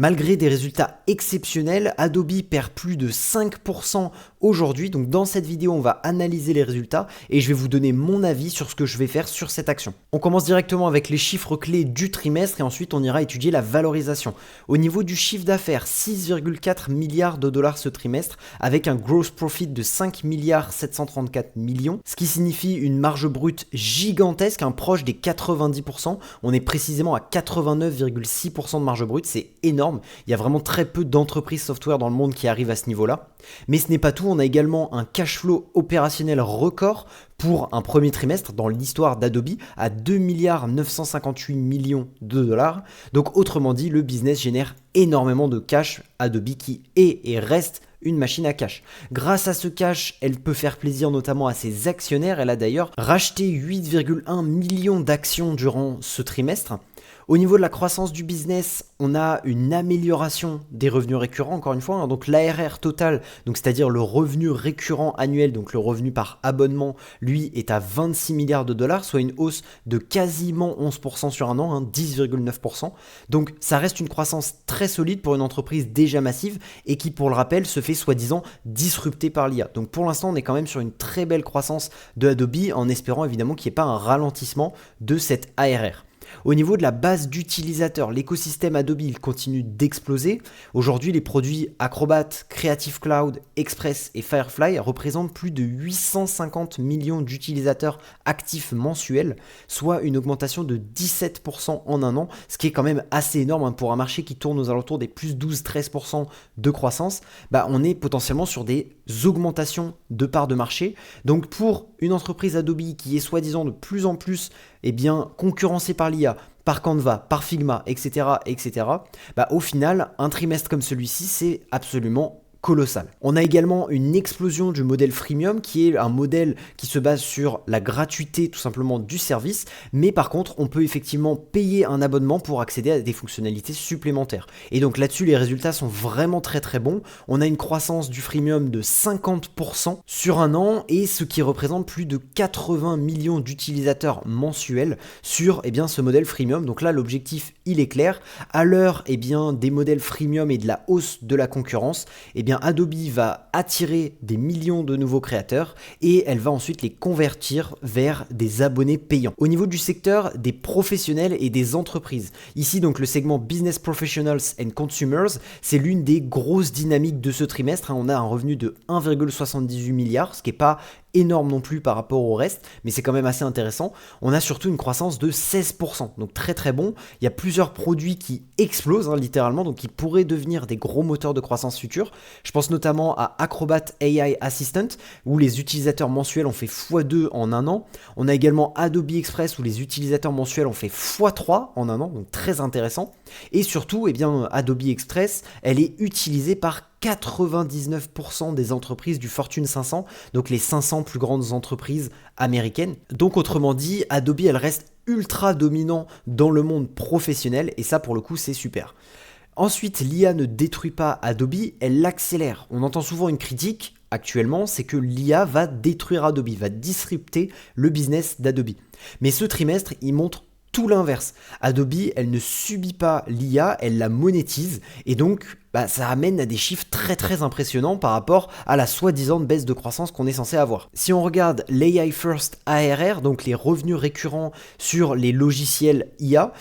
Malgré des résultats exceptionnels, Adobe perd plus de 5% aujourd'hui. Donc dans cette vidéo, on va analyser les résultats et je vais vous donner mon avis sur ce que je vais faire sur cette action. On commence directement avec les chiffres clés du trimestre et ensuite on ira étudier la valorisation. Au niveau du chiffre d'affaires, 6,4 milliards de dollars ce trimestre avec un gross profit de 5 milliards 734 millions, ce qui signifie une marge brute gigantesque, proche des 90%. On est précisément à 89,6% de marge brute, c'est énorme. Il y a vraiment très peu d'entreprises software dans le monde qui arrivent à ce niveau-là. Mais ce n'est pas tout, on a également un cash flow opérationnel record pour un premier trimestre dans l'histoire d'Adobe à 2 milliards 958 millions de dollars. Donc autrement dit, le business génère énormément de cash. Adobe qui est et reste une machine à cash. Grâce à ce cash, elle peut faire plaisir notamment à ses actionnaires. Elle a d'ailleurs racheté 8,1 millions d'actions durant ce trimestre. Au niveau de la croissance du business, on a une amélioration des revenus récurrents, encore une fois. Donc l'ARR total, donc c'est-à-dire le revenu récurrent annuel, donc le revenu par abonnement, lui est à 26 milliards de dollars, soit une hausse de quasiment 11% sur un an, 10,9%. Donc ça reste une croissance très solide pour une entreprise déjà massive et qui, pour le rappel, se fait soi-disant disruptée par l'IA. Donc pour l'instant, on est quand même sur une très belle croissance de Adobe en espérant évidemment qu'il n'y ait pas un ralentissement de cette ARR. Au niveau de la base d'utilisateurs, l'écosystème Adobe il continue d'exploser. Aujourd'hui, les produits Acrobat, Creative Cloud, Express et Firefly représentent plus de 850 millions d'utilisateurs actifs mensuels, soit une augmentation de 17% en un an, ce qui est quand même assez énorme pour un marché qui tourne aux alentours des plus 12-13% de croissance. On est potentiellement sur des augmentations de parts de marché. Donc pour une entreprise Adobe qui est soi-disant de plus en plus concurrencée par l'IA, par Canva, par Figma, etc., au final, un trimestre comme celui-ci, c'est absolument colossal. On a également une explosion du modèle freemium qui est un modèle qui se base sur la gratuité tout simplement du service, mais par contre on peut effectivement payer un abonnement pour accéder à des fonctionnalités supplémentaires. Et donc là-dessus les résultats sont vraiment très très bons. On a une croissance du freemium de 50% sur un an et ce qui représente plus de 80 millions d'utilisateurs mensuels sur ce modèle freemium. Donc là l'objectif il est clair. À l'heure des modèles freemium et de la hausse de la concurrence, Adobe va attirer des millions de nouveaux créateurs et elle va ensuite les convertir vers des abonnés payants. Au niveau du secteur des professionnels et des entreprises, ici donc le segment Business Professionals and Consumers, c'est l'une des grosses dynamiques de ce trimestre. On a un revenu de 1,78 milliard, ce qui n'est pas énorme non plus par rapport au reste, mais c'est quand même assez intéressant. On a surtout une croissance de 16%, donc très très bon. Il y a plusieurs produits qui explosent littéralement, donc qui pourraient devenir des gros moteurs de croissance futurs. Je pense notamment à Acrobat AI Assistant, où les utilisateurs mensuels ont fait x2 en un an. On a également Adobe Express, où les utilisateurs mensuels ont fait x3 en un an, donc très intéressant. Et surtout, Adobe Express, elle est utilisée par 99% des entreprises du Fortune 500, donc les 500 plus grandes entreprises américaines. Donc autrement dit, Adobe, elle reste ultra dominant dans le monde professionnel et ça pour le coup c'est super. Ensuite, l'IA ne détruit pas Adobe, elle l'accélère. On entend souvent une critique actuellement, c'est que l'IA va détruire Adobe, va disrupter le business d'Adobe. Mais ce trimestre, il montre tout l'inverse. Adobe, elle ne subit pas l'IA, elle la monétise et donc ça amène à des chiffres très très impressionnants par rapport à la soi-disant baisse de croissance qu'on est censé avoir. Si on regarde l'AI First ARR, donc les revenus récurrents sur les logiciels IA,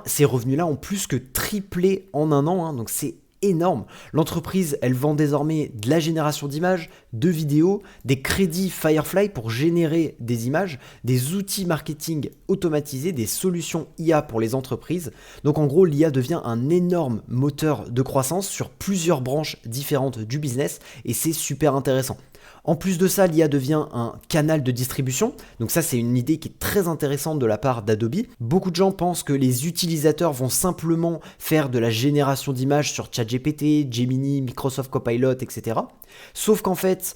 ces revenus-là ont plus que triplé en un an, donc c'est énorme. L'entreprise, elle vend désormais de la génération d'images, de vidéos, des crédits Firefly pour générer des images, des outils marketing automatisés, des solutions IA pour les entreprises. Donc en gros, l'IA devient un énorme moteur de croissance sur plusieurs branches différentes du business et c'est super intéressant. En plus de ça, l'IA devient un canal de distribution. Donc ça, c'est une idée qui est très intéressante de la part d'Adobe. Beaucoup de gens pensent que les utilisateurs vont simplement faire de la génération d'images sur ChatGPT, Gemini, Microsoft Copilot, etc. Sauf qu'en fait,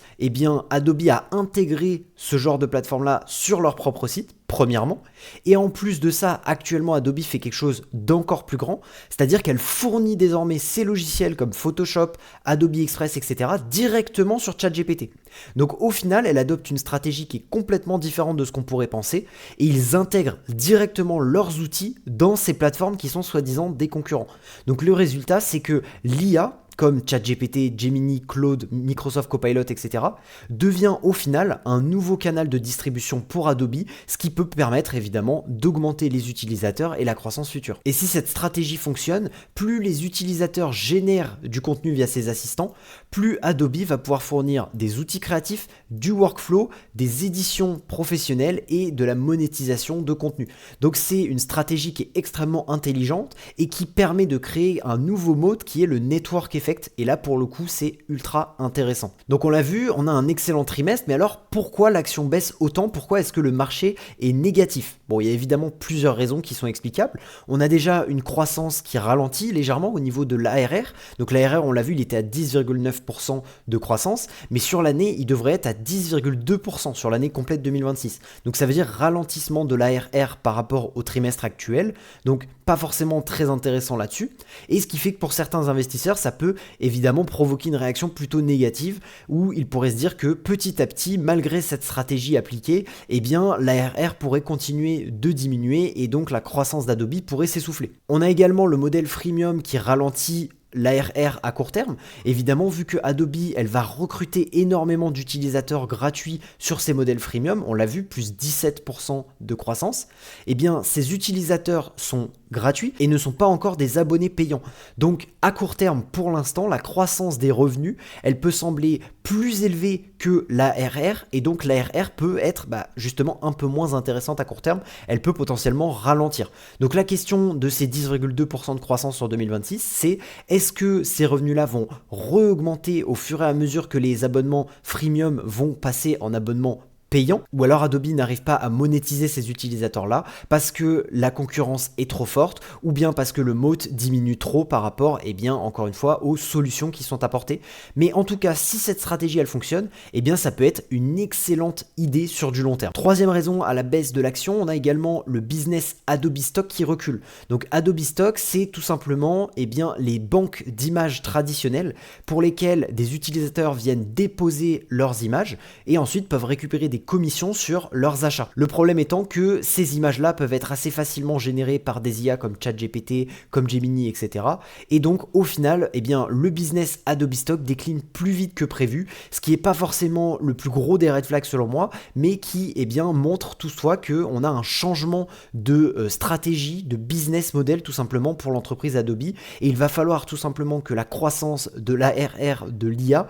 Adobe a intégré ce genre de plateforme-là sur leur propre site, premièrement. Et en plus de ça, actuellement, Adobe fait quelque chose d'encore plus grand, c'est-à-dire qu'elle fournit désormais ses logiciels comme Photoshop, Adobe Express, etc. directement sur ChatGPT. Donc au final, elle adopte une stratégie qui est complètement différente de ce qu'on pourrait penser, et ils intègrent directement leurs outils dans ces plateformes qui sont soi-disant des concurrents. Donc le résultat, c'est que l'IA, comme ChatGPT, Gemini, Claude, Microsoft Copilot, etc., devient au final un nouveau canal de distribution pour Adobe, ce qui peut permettre évidemment d'augmenter les utilisateurs et la croissance future. Et si cette stratégie fonctionne, plus les utilisateurs génèrent du contenu via ces assistants, plus Adobe va pouvoir fournir des outils créatifs, du workflow, des éditions professionnelles et de la monétisation de contenu. Donc c'est une stratégie qui est extrêmement intelligente et qui permet de créer un nouveau mode qui est le network effect. Et là, pour le coup, c'est ultra intéressant. Donc on l'a vu, on a un excellent trimestre, mais alors pourquoi l'action baisse autant? Pourquoi est-ce que le marché est négatif? Bon, il y a évidemment plusieurs raisons qui sont explicables. On a déjà une croissance qui ralentit légèrement au niveau de l'ARR. Donc l'ARR, on l'a vu, il était à 10,9% de croissance, mais sur l'année, il devrait être à 10,2% sur l'année complète 2026. Donc ça veut dire ralentissement de l'ARR par rapport au trimestre actuel. Donc pas forcément très intéressant là-dessus. Et ce qui fait que pour certains investisseurs, ça peut évidemment provoquer une réaction plutôt négative où ils pourraient se dire que petit à petit, malgré cette stratégie appliquée, eh bien l'ARR pourrait continuer de diminuer et donc la croissance d'Adobe pourrait s'essouffler. On a également le modèle freemium qui ralentit l'ARR à court terme. Évidemment, vu que Adobe, elle va recruter énormément d'utilisateurs gratuits sur ces modèles freemium, on l'a vu, plus 17% de croissance, eh bien, ces utilisateurs sont gratuits et ne sont pas encore des abonnés payants. Donc, à court terme, pour l'instant, la croissance des revenus, elle peut sembler plus élevée que l'ARR et donc l'ARR peut être justement un peu moins intéressante à court terme, elle peut potentiellement ralentir. Donc la question de ces 10,2% de croissance sur 2026, c'est est-ce que ces revenus-là vont re-augmenter au fur et à mesure que les abonnements freemium vont passer en abonnement payant, ou alors Adobe n'arrive pas à monétiser ces utilisateurs-là parce que la concurrence est trop forte, ou bien parce que le moat diminue trop par rapport, encore une fois, aux solutions qui sont apportées. Mais en tout cas, si cette stratégie, elle fonctionne, ça peut être une excellente idée sur du long terme. Troisième raison à la baisse de l'action, on a également le business Adobe Stock qui recule. Donc Adobe Stock, c'est tout simplement les banques d'images traditionnelles pour lesquelles des utilisateurs viennent déposer leurs images et ensuite peuvent récupérer des commissions sur leurs achats. Le problème étant que ces images-là peuvent être assez facilement générées par des IA comme ChatGPT, comme Gemini, etc. Et donc au final, le business Adobe Stock décline plus vite que prévu, ce qui n'est pas forcément le plus gros des red flags selon moi, mais qui montre toutefois qu'on a un changement de stratégie, de business model tout simplement pour l'entreprise Adobe, et il va falloir tout simplement que la croissance de l'ARR de l'IA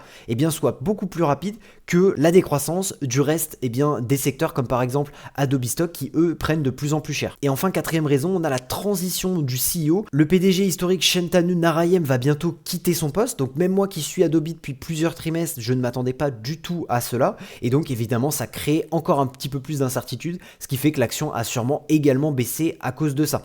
soit beaucoup plus rapide que la décroissance du reste des secteurs comme par exemple Adobe Stock qui eux prennent de plus en plus cher. Et enfin, quatrième raison, on a la transition du CEO. Le PDG historique Shantanu Narayen va bientôt quitter son poste, donc même moi qui suis Adobe depuis plusieurs trimestres, je ne m'attendais pas du tout à cela, et donc évidemment ça crée encore un petit peu plus d'incertitude, ce qui fait que l'action a sûrement également baissé à cause de ça.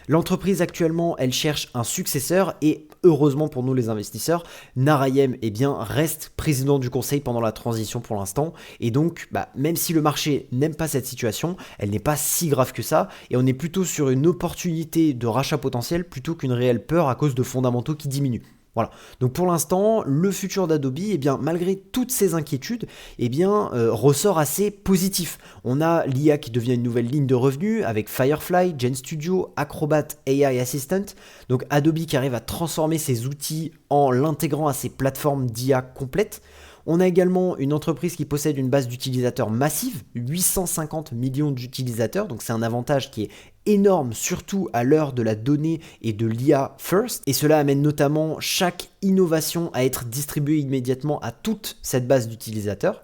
L'entreprise actuellement, elle cherche un successeur et heureusement pour nous les investisseurs, Narayen reste président du conseil pendant la transition pour l'instant et donc même si le marché n'aime pas cette situation, elle n'est pas si grave que ça et on est plutôt sur une opportunité de rachat potentiel plutôt qu'une réelle peur à cause de fondamentaux qui diminuent. Voilà, donc pour l'instant, le futur d'Adobe, malgré toutes ces inquiétudes, ressort assez positif. On a l'IA qui devient une nouvelle ligne de revenus avec Firefly, GenStudio, Acrobat AI Assistant. Donc Adobe qui arrive à transformer ses outils en l'intégrant à ses plateformes d'IA complètes. On a également une entreprise qui possède une base d'utilisateurs massive, 850 millions d'utilisateurs, donc c'est un avantage qui est énorme, surtout à l'heure de la donnée et de l'IA first, et cela amène notamment chaque innovation à être distribuée immédiatement à toute cette base d'utilisateurs.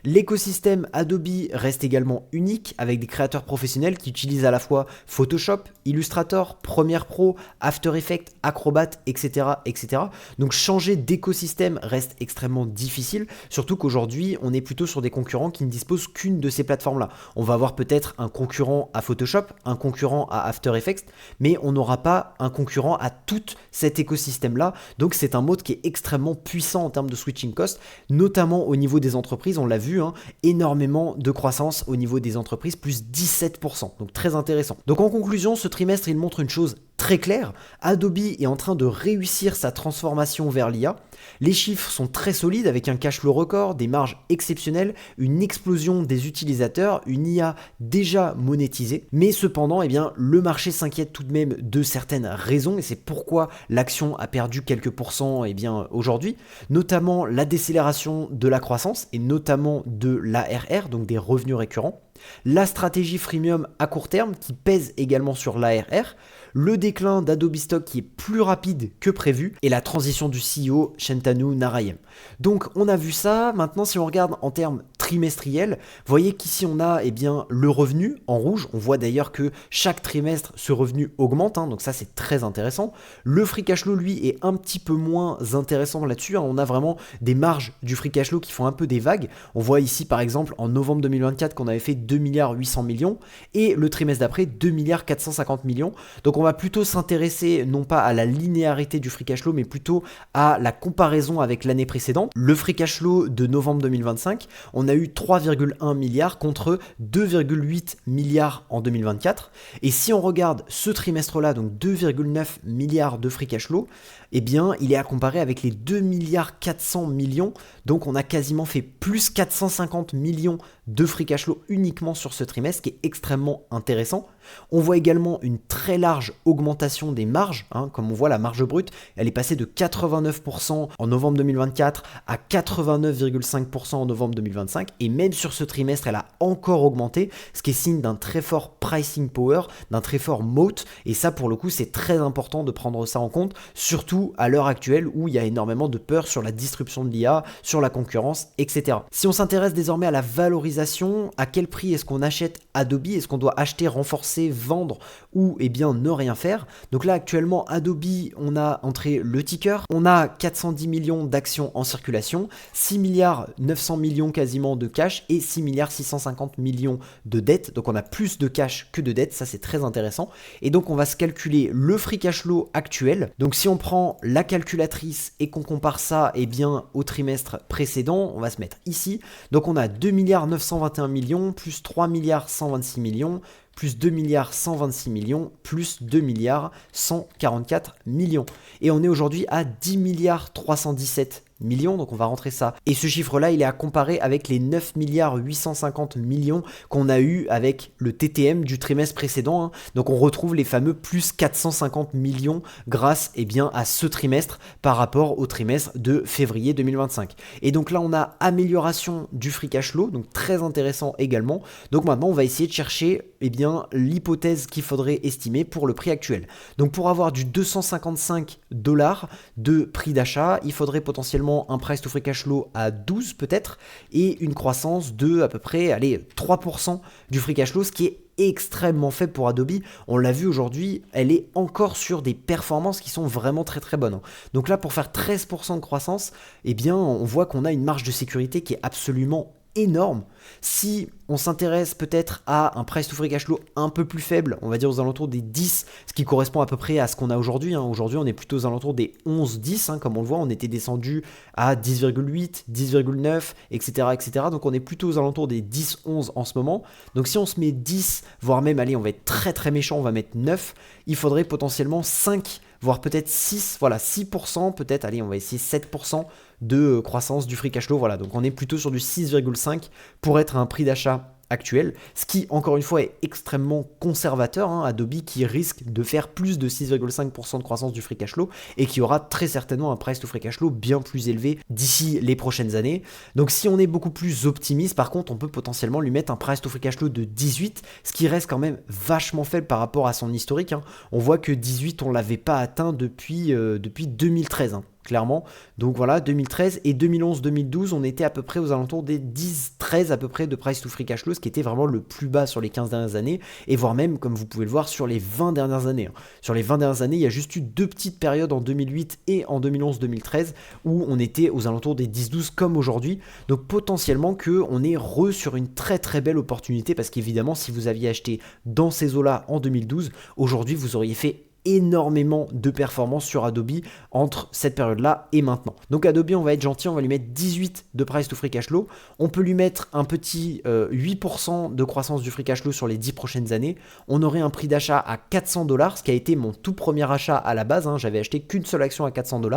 L'écosystème Adobe reste également unique avec des créateurs professionnels qui utilisent à la fois Photoshop, Illustrator, Premiere Pro, After Effects, Acrobat, etc., etc. Donc changer d'écosystème reste extrêmement difficile, surtout qu'aujourd'hui on est plutôt sur des concurrents qui ne disposent qu'une de ces plateformes-là. On va avoir peut-être un concurrent à Photoshop, un concurrent à After Effects, mais on n'aura pas un concurrent à tout cet écosystème-là. Donc c'est un mode qui est extrêmement puissant en termes de switching cost, notamment au niveau des entreprises. On l'a vu, hein, énormément de croissance au niveau des entreprises, plus 17%, donc très intéressant. Donc en conclusion, ce trimestre, il montre une chose très claire, Adobe est en train de réussir sa transformation vers l'IA. Les chiffres sont très solides avec un cash flow record, des marges exceptionnelles, une explosion des utilisateurs, une IA déjà monétisée. Mais cependant, eh bien, le marché s'inquiète tout de même de certaines raisons et c'est pourquoi l'action a perdu quelques pourcents eh bien, aujourd'hui, notamment la décélération de la croissance et notamment de l'ARR, donc des revenus récurrents. La stratégie freemium à court terme qui pèse également sur l'ARR, le déclin d'Adobe Stock qui est plus rapide que prévu et la transition du CEO Shantanu Narayan. Donc on a vu ça, maintenant si on regarde en termes trimestriels, vous voyez qu'ici on a eh bien, le revenu en rouge, on voit d'ailleurs que chaque trimestre ce revenu augmente, hein, donc ça c'est très intéressant. Le free cash flow lui est un petit peu moins intéressant là-dessus, hein, on a vraiment des marges du free cash flow qui font un peu des vagues. On voit ici par exemple en novembre 2024 qu'on avait fait 2 milliards 800 millions et le trimestre d'après 2 milliards 450 millions. Donc on va plutôt s'intéresser non pas à la linéarité du free cash flow mais plutôt à la comparaison avec l'année précédente. Le free cash flow de novembre 2025, on a eu 3,1 milliards contre 2,8 milliards en 2024. Et si on regarde ce trimestre-là, donc 2,9 milliards de free cash flow, eh bien, il est à comparer avec les 2 milliards 400 millions. Donc, on a quasiment fait plus 450 millions de free cash flow uniquement sur ce trimestre, ce qui est extrêmement intéressant. On voit également une très large augmentation des marges, hein, comme on voit la marge brute, elle est passée de 89% en novembre 2024 à 89,5% en novembre 2025, et même sur ce trimestre, elle a encore augmenté, ce qui est signe d'un très fort pricing power, d'un très fort moat, et ça pour le coup c'est très important de prendre ça en compte, surtout à l'heure actuelle où il y a énormément de peur sur la disruption de l'IA, sur la concurrence, etc. Si on s'intéresse désormais à la valorisation, à quel prix est-ce qu'on achète Adobe, est-ce qu'on doit acheter, renforcer, vendre ou eh bien ne rien faire. Donc là actuellement Adobe, on a entré le ticker, on a 410 millions d'actions en circulation, 6 milliards 900 millions quasiment de cash et 6 milliards 650 millions de dettes. Donc on a plus de cash que de dettes, ça c'est très intéressant. Et donc on va se calculer le free cash flow actuel. Donc si on prend la calculatrice et qu'on compare ça eh bien au trimestre précédent, on va se mettre ici. Donc on a 2 milliards 921 millions plus 3 milliards 126 millions plus 2 milliards 126 millions, plus 2 milliards 144 millions. Et on est aujourd'hui à 10 milliards 317 millions, donc on va rentrer ça. Et ce chiffre-là, il est à comparer avec les 9 milliards 850 millions qu'on a eu avec le TTM du trimestre précédent. Hein. Donc on retrouve les fameux plus 450 millions grâce eh bien, à ce trimestre par rapport au trimestre de février 2025. Et donc là, on a amélioration du free cash flow, donc très intéressant également. Donc maintenant, on va essayer de chercher eh bien, l'hypothèse qu'il faudrait estimer pour le prix actuel. Donc pour avoir du 255 $ de prix d'achat, il faudrait potentiellement un price to free cash flow à 12 peut-être et une croissance de à peu près allez, 3% du free cash flow, ce qui est extrêmement faible pour Adobe. On l'a vu aujourd'hui, elle est encore sur des performances qui sont vraiment très très bonnes. Donc là, pour faire 13% de croissance, eh bien, on voit qu'on a une marge de sécurité qui est absolument énorme. Si on s'intéresse peut-être à un price to free cash flow un peu plus faible, on va dire aux alentours des 10, ce qui correspond à peu près à ce qu'on a aujourd'hui. Aujourd'hui, on est plutôt aux alentours des 11-10, comme on le voit, on était descendu à 10,8, 10,9, etc., etc. Donc on est plutôt aux alentours des 10-11 en ce moment. Donc si on se met 10, voire même, allez, on va être très très méchant, on va mettre 9, il faudrait potentiellement 5, voire peut-être 6, voilà, 6%, peut-être, allez, on va essayer 7% de croissance du free cash flow, voilà, donc on est plutôt sur du 6,5 pour être à un prix d'achat actuel, ce qui encore une fois est extrêmement conservateur, hein, Adobe qui risque de faire plus de 6,5% de croissance du free cash flow et qui aura très certainement un price to free cash flow bien plus élevé d'ici les prochaines années. Donc si on est beaucoup plus optimiste, par contre on peut potentiellement lui mettre un price to free cash flow de 18, ce qui reste quand même vachement faible par rapport à son historique, hein. On voit que 18 on l'avait pas atteint depuis 2013, hein. Clairement, donc voilà, 2013 et 2011-2012, on était à peu près aux alentours des 10-13 à peu près de price to free cash flow, ce qui était vraiment le plus bas sur les 15 dernières années, et voire même, comme vous pouvez le voir, sur les 20 dernières années. Sur les 20 dernières années, il y a juste eu 2 petites périodes en 2008 et en 2011-2013, où on était aux alentours des 10-12 comme aujourd'hui, donc potentiellement qu'on est sur une très très belle opportunité, parce qu'évidemment, si vous aviez acheté dans ces eaux-là en 2012, aujourd'hui, vous auriez fait énormément de performance sur Adobe entre cette période-là et maintenant. Donc Adobe, on va être gentil, on va lui mettre 18 de price to free cash flow. On peut lui mettre un petit 8% de croissance du free cash flow sur les 10 prochaines années. On aurait un prix d'achat à 400 $, ce qui a été mon tout premier achat à la base. J'avais acheté qu'une seule action à 400 $.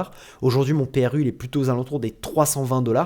Aujourd'hui, mon PRU il est plutôt aux alentours des 320 $.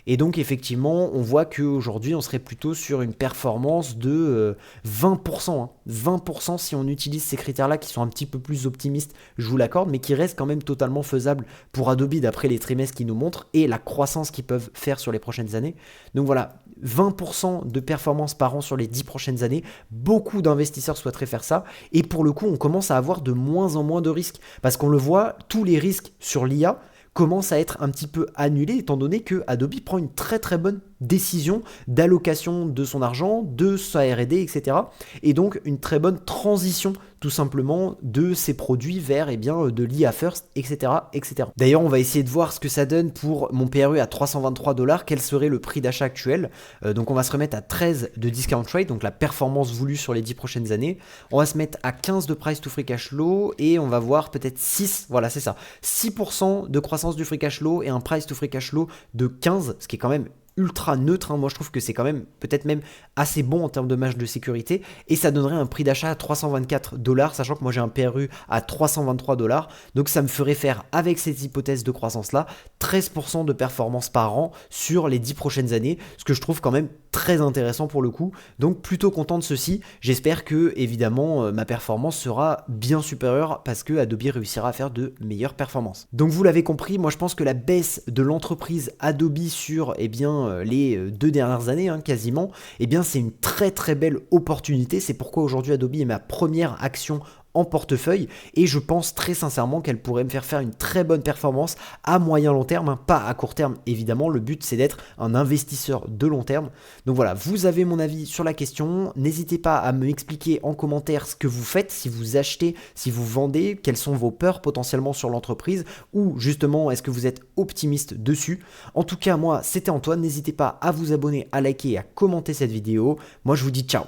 Et donc effectivement, on voit qu'aujourd'hui, on serait plutôt sur une performance de 20%. 20% si on utilise ces critères-là qui sont un petit peu plus optimistes, je vous l'accorde, mais qui restent quand même totalement faisables pour Adobe d'après les trimestres qu'ils nous montrent et la croissance qu'ils peuvent faire sur les prochaines années. Donc voilà, 20% de performance par an sur les 10 prochaines années. Beaucoup d'investisseurs souhaiteraient faire ça. Et pour le coup, on commence à avoir de moins en moins de risques. Parce qu'on le voit, tous les risques sur l'IA commence à être un petit peu annulé étant donné que Adobe prend une très très bonne décision d'allocation de son argent, de sa R&D, etc. Et donc une très bonne transition tout simplement de ses produits vers de l'IA first, etc., etc. D'ailleurs, on va essayer de voir ce que ça donne pour mon PRU à 323 $, quel serait le prix d'achat actuel. Donc on va se remettre à 13 de discount rate, donc la performance voulue sur les 10 prochaines années. On va se mettre à 15 de price to free cash flow et on va voir peut-être 6, voilà c'est ça, 6% de croissance du free cash flow et un price to free cash flow de 15, ce qui est quand même ultra neutre. Moi je trouve que c'est quand même peut-être même assez bon en termes de marge de sécurité et ça donnerait un prix d'achat à 324 $, sachant que moi j'ai un PRU à 323 $. Donc ça me ferait faire avec cette hypothèse de croissance là 13% de performance par an sur les 10 prochaines années, ce que je trouve quand même très intéressant pour le coup. Donc plutôt content de ceci. J'espère que évidemment ma performance sera bien supérieure parce que Adobe réussira à faire de meilleures performances. Donc vous l'avez compris, moi je pense que la baisse de l'entreprise Adobe sur les 2 dernières années quasiment, c'est une très très belle opportunité. C'est pourquoi aujourd'hui Adobe est ma première action en portefeuille et je pense très sincèrement qu'elle pourrait me faire une très bonne performance à moyen long terme, pas à court terme évidemment. Le but c'est d'être un investisseur de long terme. Donc voilà, vous avez mon avis sur la question, n'hésitez pas à me expliquer en commentaire ce que vous faites, si vous achetez, si vous vendez, quelles sont vos peurs potentiellement sur l'entreprise ou justement est-ce que vous êtes optimiste dessus. En tout cas moi c'était Antoine, n'hésitez pas à vous abonner, à liker et à commenter cette vidéo. Moi je vous dis ciao.